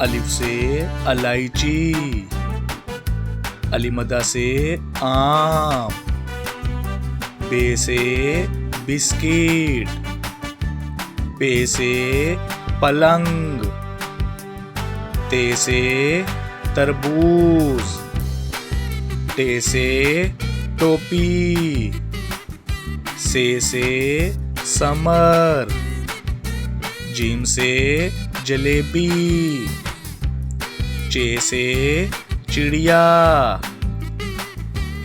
अलिफ से इलायची, अलीमदा से आम, बे से बिस्किट, पे से पलंग, ते से तरबूज, टे से टोपी, से समर, जीम से जलेबी, चे से चिड़िया,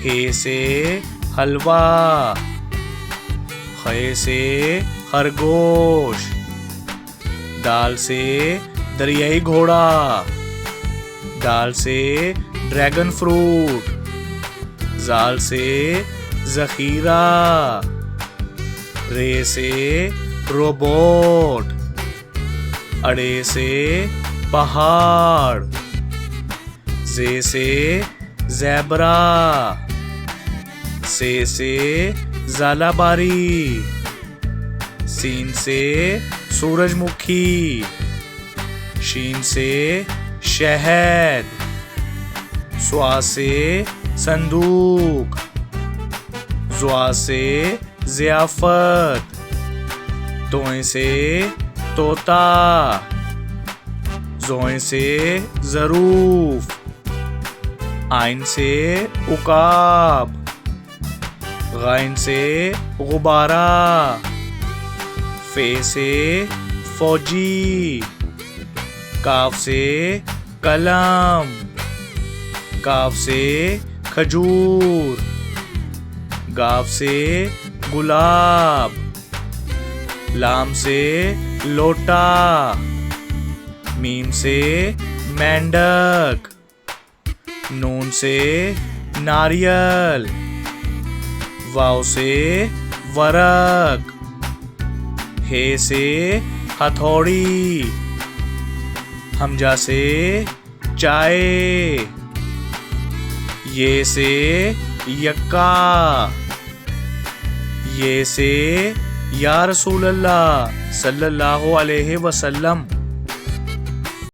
हे से हलवा, खे से खरगोश, दाल से दरियाई घोड़ा, दाल से ड्रैगन फ्रूट, जाल से जखीरा, रे से रोबोट, अड़े से पहाड़, जे से ज़ेब्रा, से ज़ालाबारी, सीन से सूरजमुखी, शीन से शहद, स्वा से संदूक, ज़्वा से ज़ियाफ़त, तोय से तोता, ज़ोय से ज़रूफ, आइन से उकाब, गाइन से गुब्बारा, फे से फौजी, काफ से कलम, काफ से खजूर, गाफ से गुलाब, लाम से लोटा, मीम से मेंढक, नून से नारियल, वाव से वरक, हे से हथौड़ी, हमजा से चाय, ये से यक्का, ये से या रसूल अल्लाह सल्लल्लाहु अलैहि वसल्लम।